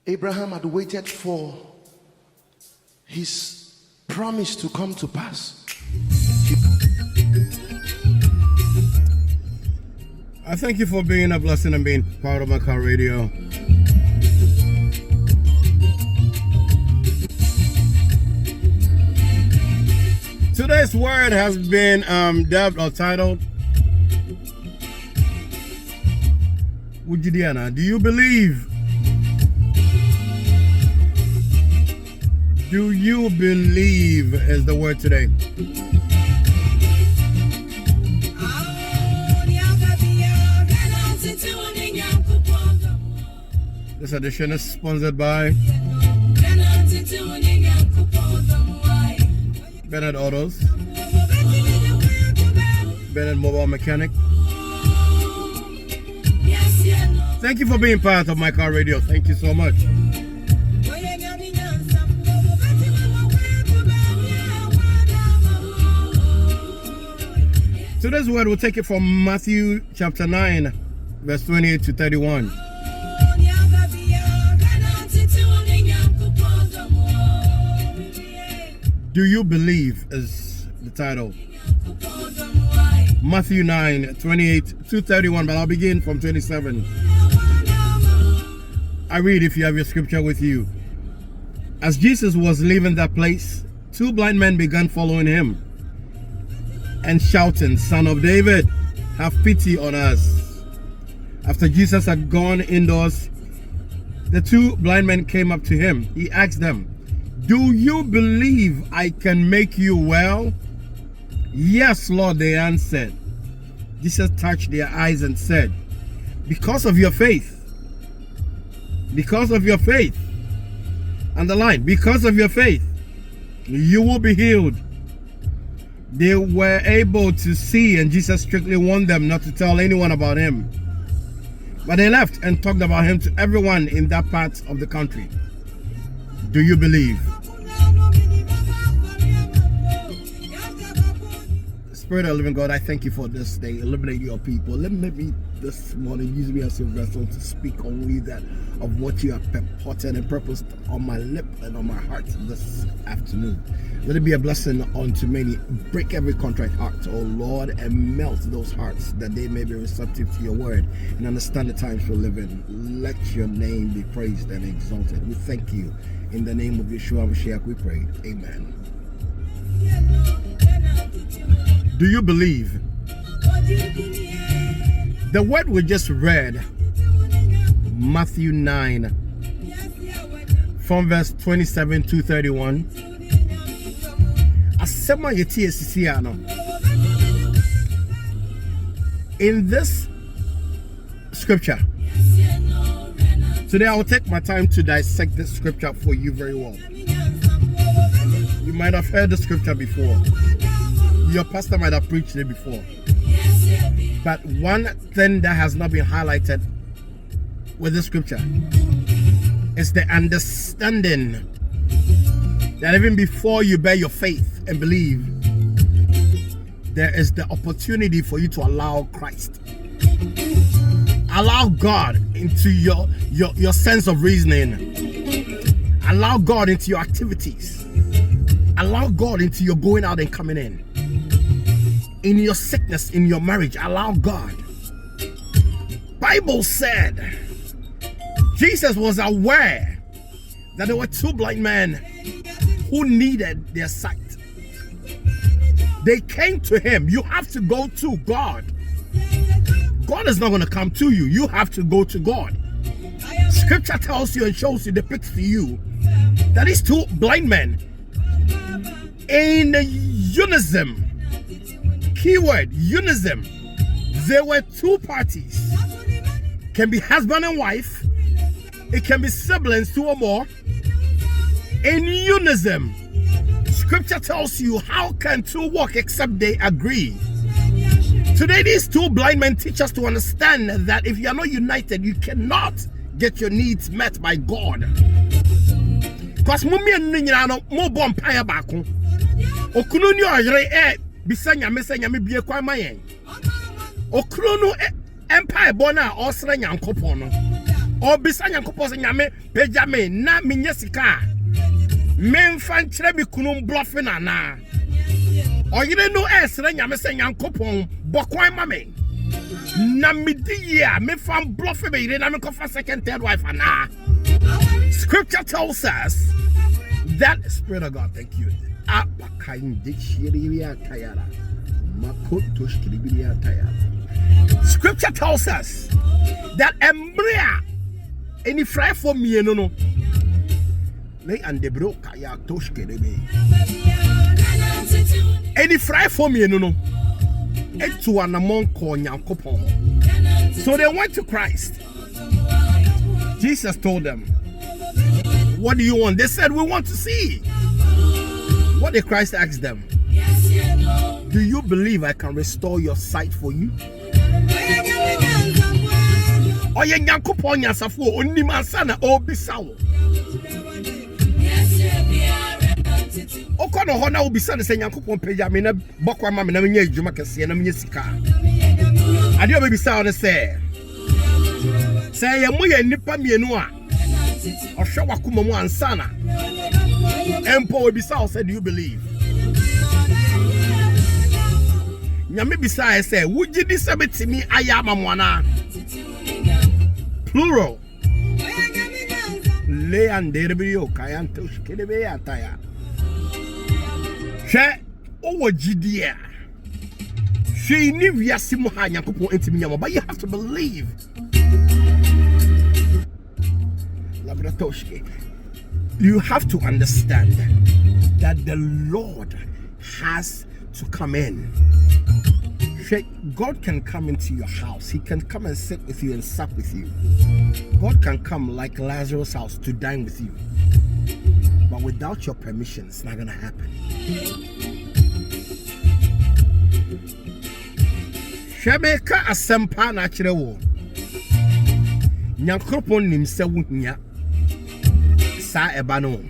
Abraham had waited for his promise to come to pass. I thank you for being a blessing and being part of my car radio. Today's word has been dubbed or titled, Wujidiana, do you believe? Do you believe is the word today. This edition is sponsored by Bennett Autos, Bennett Mobile Mechanic. Thank you for being part of my car radio. Thank you so much. Today's word will take it from Matthew chapter 9, verse 28 to 31. Do you believe is the title. Matthew 9, 28 to 31, but I'll begin from 27. I read if you have your scripture with you. As Jesus was leaving that place, two blind men began following him and shouting, "Son of David, have pity on us." After Jesus had gone indoors, the two blind men came up to him. He asked them, "Do you believe I can make you well?" "Yes, Lord," they answered. Jesus touched their eyes and said, because of your faith, underline, because of your faith, you will be healed. They were able to see, and Jesus strictly warned them not to tell anyone about him. But they left and talked about him to everyone in that part of the country. Do you believe? Spirit of living God, I thank you for this day. Illuminate your people. Let me this morning use me as your vessel to speak only that of what you have purported and purposed on my lip and on my heart this afternoon. Let it be a blessing unto many. Break every contrite heart, oh Lord, and melt those hearts that they may be receptive to your word and understand the times we're living. Let your name be praised and exalted. We thank you. In the name of Yeshua Mashiach we pray. Amen. Do you believe? The word we just read, Matthew 9, from verse 27 to 31. In this scripture, today I will take my time to dissect this scripture for you very well. You might have heard the scripture before. Your pastor might have preached it before. But one thing that has not been highlighted with the scripture is the understanding that even before you bear your faith and believe, there is the opportunity for you to allow Christ. Allow God into your sense of reasoning. Allow God into your activities. Allow God into your going out and coming in. In your sickness, in your marriage, allow God. Bible said Jesus was aware that there were two blind men who needed their sight. They came to him. You have to go to God. God is not going to come to you. You have to go to God. Scripture tells you and shows you, depicts to you that these two blind men in unison, keyword unison, there were two parties. Can be husband and wife. It can be siblings, two or more. In unison, scripture tells you, how can two walk except they agree? Today, these two blind men teach us to understand that if you are not united, you cannot get your needs met by God. Because Okronu empire bona osra nyankopon no Obisa Nyankopon se nyame pagya me na menye sika. Memfa nkyere me kunu bluffing ana. Oyire no esre nyame se Nyankopon bokwan ma me. Na midi ya me fam bluffing me na me kofa second third wife ana. Scripture tells us that Spirit of God, thank you. Scripture tells us that Embria any fry for me no lay and the broke ya toshke any fry for me no et to an among Nyankopon. So they went to Christ. Jesus told them, what do you want? They said, we want to see. What did Christ ask them? Do you believe I can restore your sight for you? Oye Nyankopon yasafo onima sana obisawo. Okono hona obisa ne se Nyankopon pagya me na bokwa ma me na menye adwuma kese na menye sika. Ade obisa ne se ye mo ye nipa mienu a ohwe wakoma mu ansana. Empo obisa said, do you believe? Nyame bisa say would you disabit me ayama mwana? Plural. Le anderbio kayanto shkelebe ataya. She owo gidia. She ni wiase mo ha Nyankopon entimi nyama, but you have to believe. Labratoshke. You have to understand that the Lord has to come in. God can come into your house. He can come and sit with you and sup with you. God can come like Lazarus' house to dine with you. But without your permission, it's not going to happen. Shebeka asempa na kire wo. Nyankopon nimse wo hia. Sa eba no.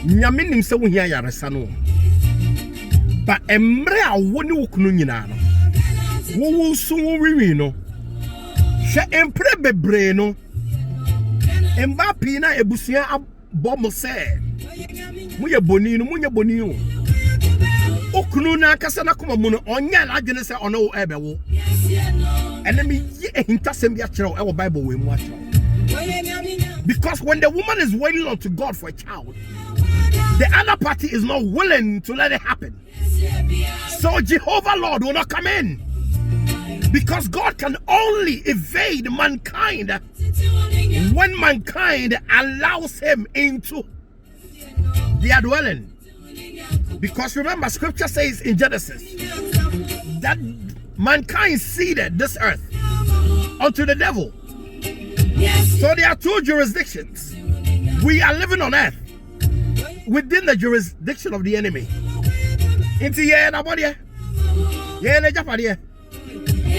Nyame nimse wo hia yaresa no. Ba emre a woni wokunu nyina no. Wo su wo wiwi no. Hwe empre bebre no. Emba pi na ebusua abom se. Muye boni no munye boni o. Okunu na akasa na koma mu no onya na adwene se ono wo ebe wo. Ene me ye ehintasem bia kire wo Bible we mu akire. Because when the woman is waiting unto God for a child, the other party is not willing to let it happen. So Jehovah Lord will not come in. Because God can only evade mankind when mankind allows him into their dwelling. Because remember, scripture says in Genesis that mankind seeded this earth unto the devil. So there are two jurisdictions. We are living on earth within the jurisdiction of the enemy.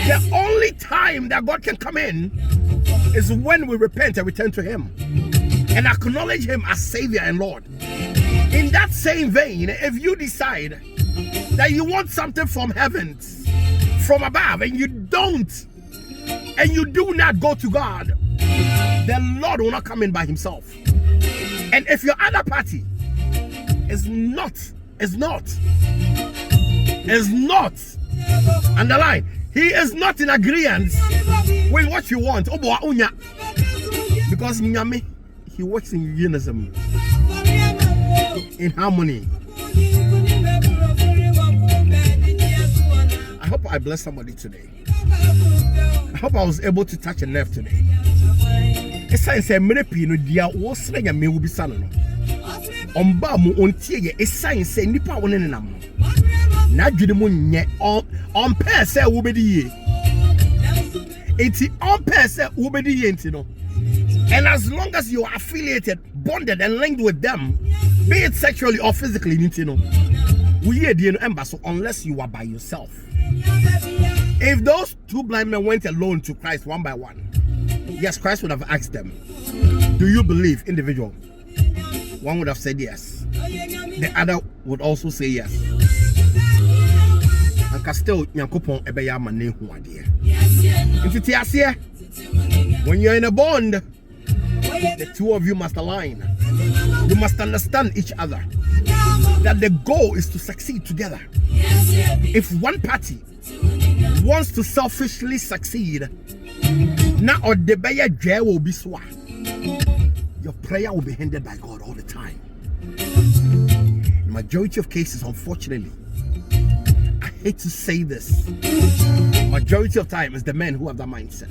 The only time that God can come in is when we repent and return to him and acknowledge him as Savior and Lord. In that same vein, if you decide that you want something from heaven, from above, and you don't, and you do not go to God, the Lord will not come in by himself. And if your other party is not underline, he is not in agreement with what you want, because Nyame, he works in unison, in harmony. I hope I bless somebody today. I hope I was able to touch a nerve today. It's a miracle, no dear. What's like a me will be son. On Bamu on Tia, a sign say Nipa one in them. Najudimun yet on pair say will be the year. It's on pair say will be the year. And as long as you are affiliated, bonded, and linked with them, be it sexually or physically, we hear the embassy unless you are by yourself. If those two blind men went alone to Christ one by one, yes, Christ would have asked them, do you believe, individual? One would have said yes. The other would also say yes. And still, Nyankopon ebeya mane hu ade. Nti ti ase When you're in a bond, the two of you must align. You must understand each other. That the goal is to succeed together. If one party wants to selfishly succeed, now or the better J will be swa. Your prayer will be hindered by God all the time. In majority of cases, unfortunately, I hate to say this, majority of time is the men who have that mindset.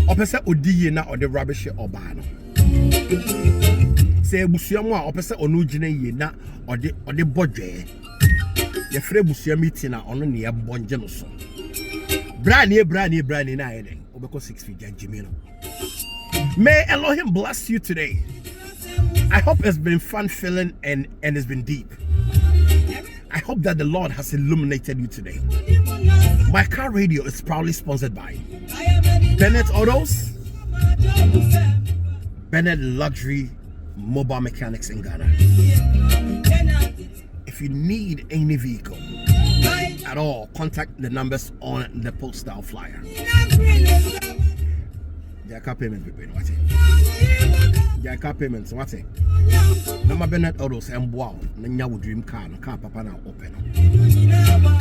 Opposite odiye na or the rubbish or bano. Say busiamwa opposite onujine ye na or the bodge. Your friend busiamiti na ono ni bonjeno so. Brani na eden. Obeko 6 feet Jimino. May Elohim bless you today. I hope it's been fun filling and it's been deep. I hope that the Lord has illuminated you today. My car radio is proudly sponsored by Bennett Autos, Bennett Luxury Mobile Mechanics in Ghana. If you need any vehicle at all, contact the numbers on the postal flyer. Jaka payment people, what it? Jaka payments, what it? Number Bennett Autos and wow, Nanya would dream car, no car papa now open.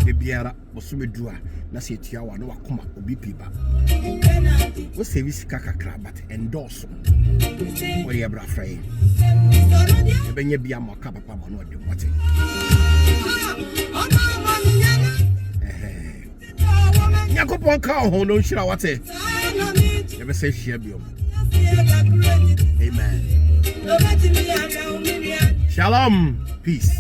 The Biara was so dua, Nasi Tiawa, no Akuma, Obi Piba. What's the Viscaka crab endorse? What do you bra fray? The Benya Biama Kappa, no, what it? Yakupon cow, no shit, what it? Never say Shebium. Amen. Shalom. Peace.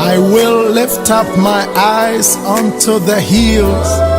I will lift up my eyes unto the hills.